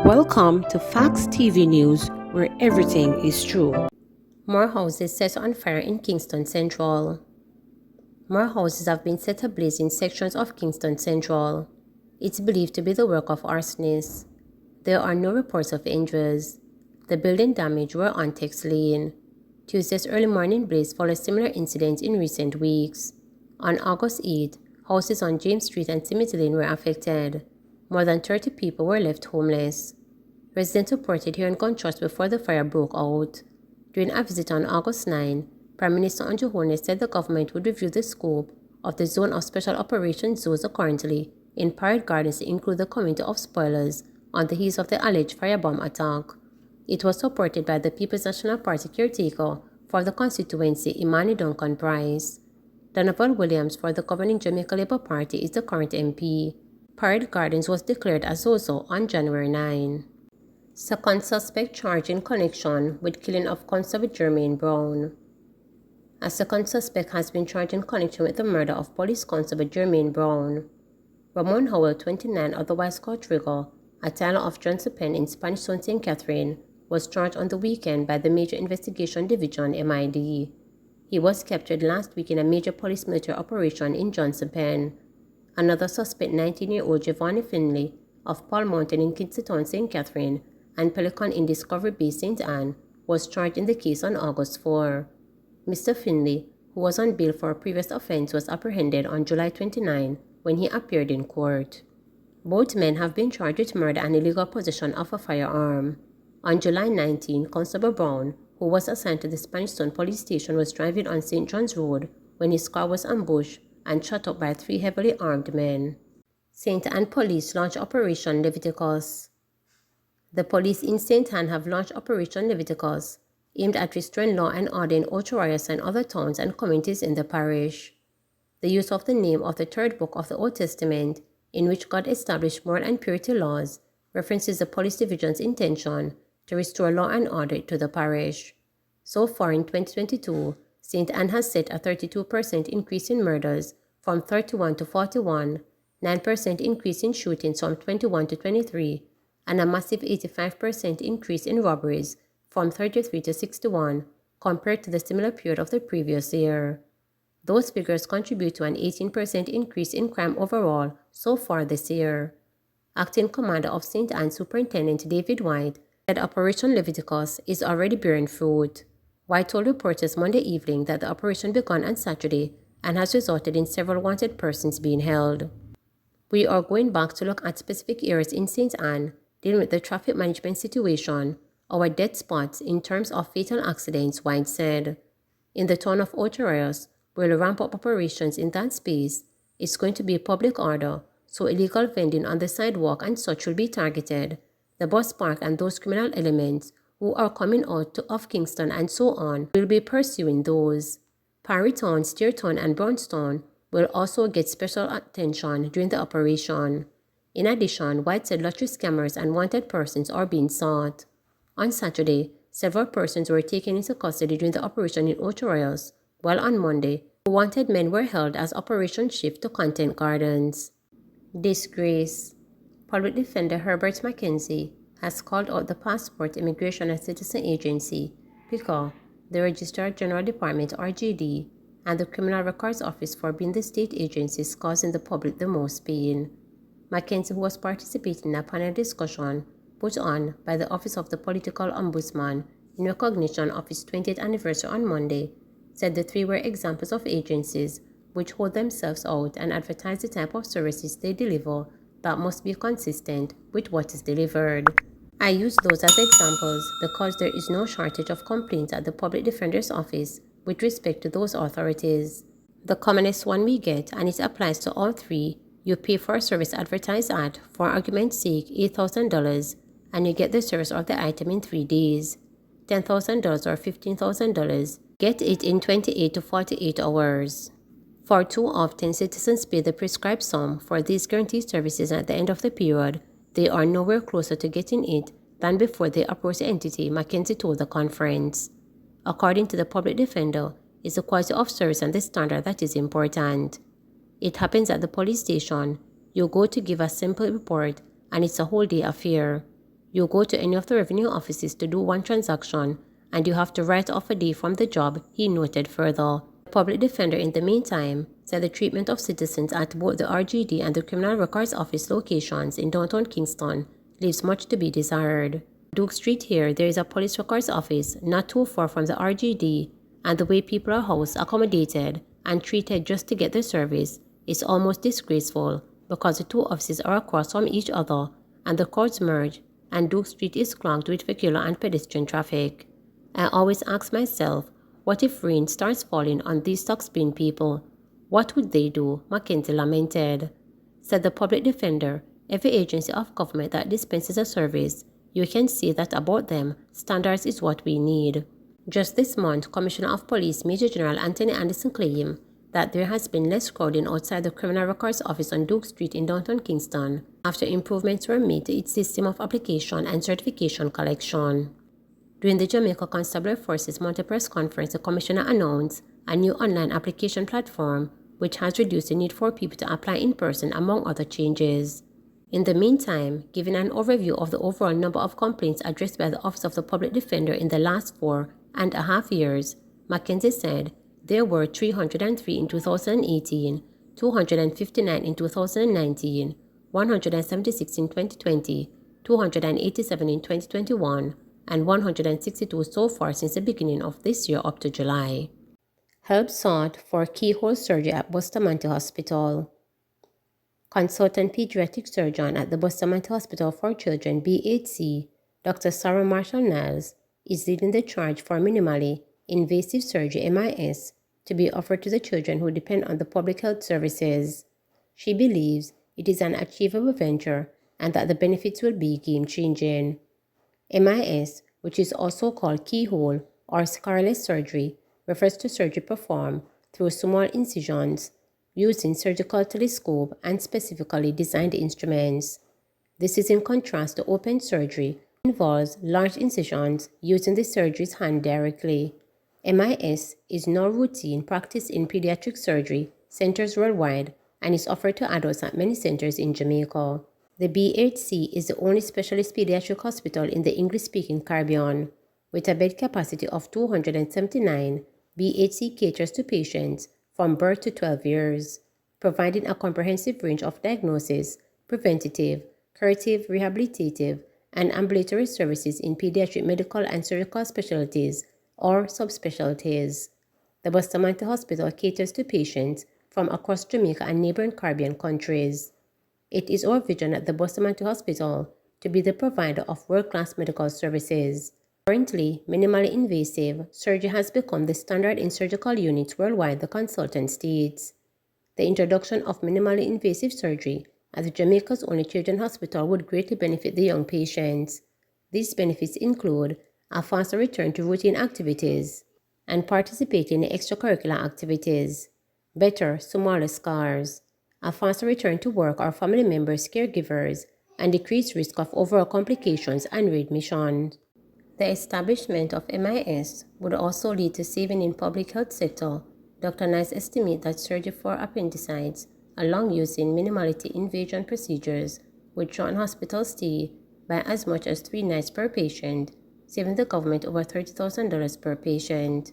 Welcome to Facts TV News, where everything is true. More houses set on fire in Kingston Central. More houses have been set ablaze in sections of Kingston Central. It's believed to be the work of arsonists. There are no reports of injuries. The building damage were on Tex Lane. Tuesday's early morning blaze followed similar incidents in recent weeks. On August 8, houses on James Street and Timothy Lane were affected. More than 30 people were left homeless. Residents reported hearing gunshots before the fire broke out. During a visit on August 9, Prime Minister Andrew Holness said the government would review the scope of the Zone of Special Operations zones currently in Parade Gardens to include the community of spoilers on the heels of the alleged firebomb attack. It was supported by the People's National Party caretaker for the constituency, Imani Duncan Price. Donovan Williams for the governing Jamaica Labour Party is the current MP. Parade Gardens was declared as so on January 9. Second suspect charged in connection with killing of Constable Jermaine Brown. A second suspect has been charged in connection with the murder of Police Constable Jermaine Brown. Ramon Howell, 29, otherwise called Trigger, a tailor of Johnson Pen in Spanish Town, St. Catherine, was charged on the weekend by the Major Investigation Division (MID). He was captured last week in a major police military operation in Johnson Pen. Another suspect, 19-year-old Giovanni Finley, of Paul Mountain in Kingston, St. Catherine, and Pelican in Discovery Bay, St. Anne, was charged in the case on August 4. Mr. Finley, who was on bail for a previous offense, was apprehended on July 29 when he appeared in court. Both men have been charged with murder and illegal possession of a firearm. On July 19, Constable Brown, who was assigned to the Spanish Town Police Station, was driving on St. John's Road when his car was ambushed and shot up by 3 heavily armed men. St. Anne Police launched Operation Leviticus. The police in St. Anne have launched Operation Leviticus, aimed at restoring law and order in Ocho and other towns and communities in the parish. The use of the name of the third book of the Old Testament, in which God established moral and purity laws, references the police division's intention to restore law and order to the parish. So far in 2022, St. Anne has set a 32% increase in murders from 31 to 41, 9% increase in shootings from 21 to 23, and a massive 85% increase in robberies from 33 to 61 compared to the similar period of the previous year. Those figures contribute to an 18% increase in crime overall so far this year. Acting Commander of St. Anne Superintendent David White said Operation Leviticus is already bearing fruit. White told reporters Monday evening that the operation began on Saturday and has resulted in several wanted persons being held. We are going back to look at specific areas in St. Anne dealing with the traffic management situation, our dead spots in terms of fatal accidents, White said. In the town of Ocho Rios, we'll ramp up operations in that space. It's going to be public order, so illegal vending on the sidewalk and such will be targeted. The bus park and those criminal elements who are coming out of Kingston and so on will be pursuing those. Parrytown, Steertown, and Brownstown will also get special attention during the operation. In addition, White said lottery scammers and wanted persons are being sought. On Saturday, several persons were taken into custody during the operation in Ocho Rios, while on Monday, wanted men were held as operation shift to Content Gardens. Disgrace. Public Defender Herbert Mackenzie has called out the Passport, Immigration and Citizen Agency, PICA, the Registrar General Department (RGD), and the Criminal Records Office for being the state agencies causing the public the most pain. Mackenzie, who was participating in a panel discussion put on by the Office of the Political Ombudsman in recognition of its 20th anniversary on Monday, said the three were examples of agencies which hold themselves out and advertise the type of services they deliver that must be consistent with what is delivered. I use those as examples because there is no shortage of complaints at the Public Defender's Office with respect to those authorities. The commonest one we get, and it applies to all three, you pay for a service advertised at, for argument's sake, $8,000, and you get the service of the item in 3 days. $10,000 or $15,000, get it in 28 to 48 hours. For too often, citizens pay the prescribed sum for these guaranteed services, and at the end of the period, they are nowhere closer to getting it than before they approach the entity, Mackenzie told the conference. According to the public defender, it's the quality of service and the standard that is important. It happens at the police station. You go to give a simple report, and it's a whole day affair. You go to any of the revenue offices to do one transaction, and you have to write off a day from the job, he noted further. The public defender, in the meantime, said the treatment of citizens at both the RGD and the Criminal Records Office locations in downtown Kingston leaves much to be desired. Duke Street here, there is a police records office not too far from the RGD, and the way people are housed, accommodated, and treated just to get the service is almost disgraceful because the two offices are across from each other and the courts merge and Duke Street is clogged with vehicular and pedestrian traffic. I always ask myself, what if rain starts falling on these Tuxpan people? What would they do? Mackenzie lamented. Said the public defender, every agency of government that dispenses a service, you can say that about them, standards is what we need. Just this month, Commissioner of Police Major General Anthony Anderson claimed that there has been less crowding outside the Criminal Records Office on Duke Street in downtown Kingston after improvements were made to its system of application and certification collection. During the Jamaica Constabulary Forces Monthly Press Conference, the Commissioner announced a new online application platform which has reduced the need for people to apply in person, among other changes. In the meantime, giving an overview of the overall number of complaints addressed by the Office of the Public Defender in the last 4.5 years, Mackenzie said there were 303 in 2018, 259 in 2019, 176 in 2020, 287 in 2021, and 162 so far since the beginning of this year up to July. Help sought for keyhole surgery at Bustamante Hospital. Consultant pediatric surgeon at the Bustamante Hospital for Children BHC, Dr. Sarah Marshall-Niles, is leading the charge for minimally invasive surgery MIS to be offered to the children who depend on the public health services. She believes it is an achievable venture and that the benefits will be game-changing. MIS, which is also called keyhole or scarless surgery, refers to surgery performed through small incisions using surgical telescope and specifically designed instruments. This is in contrast to open surgery, which involves large incisions using the surgeon's hand directly. MIS is now routine practice in pediatric surgery centers worldwide and is offered to adults at many centers in Jamaica. The BHC is the only specialist pediatric hospital in the English-speaking Caribbean. With a bed capacity of 279, BHC caters to patients from birth to 12 years, providing a comprehensive range of diagnosis, preventative, curative, rehabilitative, and ambulatory services in pediatric medical and surgical specialties or subspecialties. The Bustamante Hospital caters to patients from across Jamaica and neighboring Caribbean countries. It is our vision at the Bustamante Hospital to be the provider of world-class medical services. Currently, minimally invasive surgery has become the standard in surgical units worldwide, the consultant states. The introduction of minimally invasive surgery at Jamaica's only children's hospital would greatly benefit the young patients. These benefits include a faster return to routine activities and participating in extracurricular activities, better, smaller scars, a faster return to work or family members, caregivers, and decreased risk of overall complications and readmission. The establishment of MIS would also lead to saving in public health sector. Dr. Nice estimates that surgery for appendicitis, along using minimality invasion procedures, would shorten hospital stay by as much as 3 nights per patient, saving the government over $30,000 per patient.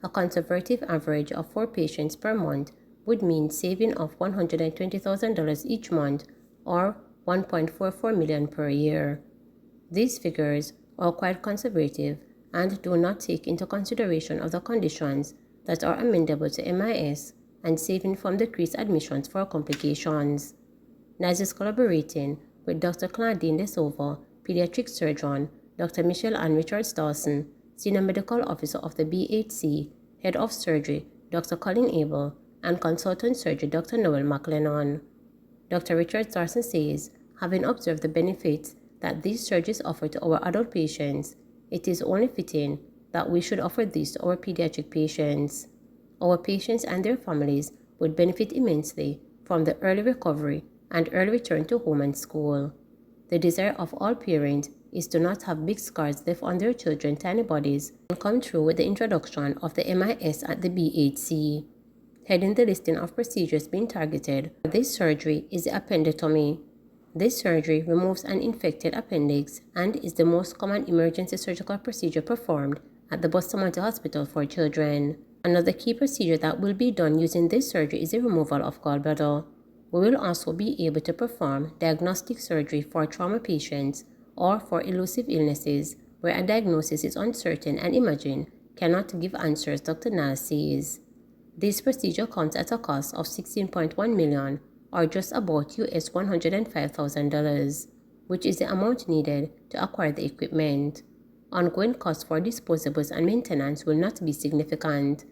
A conservative average of 4 patients per month would mean saving of $120,000 each month, or $1.44 million per year. These figures are quite conservative and do not take into consideration other conditions that are amendable to MIS and saving from decreased admissions for complications. NICE is collaborating with Dr. Claudine DeSova, pediatric surgeon, Dr. Michelle Ann Richards Dawson, Senior Medical Officer of the BHC, Head of Surgery, Dr. Colin Abel, and Consultant Surgeon Dr. Noel McLennan. Dr. Richards Dawson says, having observed the benefits that these surgeries offer to our adult patients, it is only fitting that we should offer these to our pediatric patients. Our patients and their families would benefit immensely from the early recovery and early return to home and school. The desire of all parents is to not have big scars left on their children's tiny bodies and come true with the introduction of the MIS at the BHC. Heading the listing of procedures being targeted for this surgery is the appendectomy. This surgery removes an infected appendix and is the most common emergency surgical procedure performed at the Bustamante Hospital for Children. Another key procedure that will be done using this surgery is the removal of gallbladder. We will also be able to perform diagnostic surgery for trauma patients or for elusive illnesses where a diagnosis is uncertain and imaging cannot give answers, Dr. Niles says. This procedure comes at a cost of $16.1 million, or just about US $105,000, which is the amount needed to acquire the equipment. Ongoing costs for disposables and maintenance will not be significant.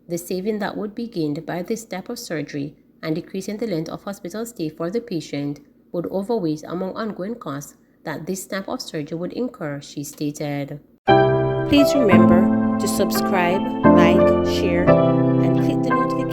The saving that would be gained by this type of surgery and decreasing the length of hospital stay for the patient would overweigh among ongoing costs that this type of surgery would incur, she stated. Please remember to subscribe, like, share, and click the notification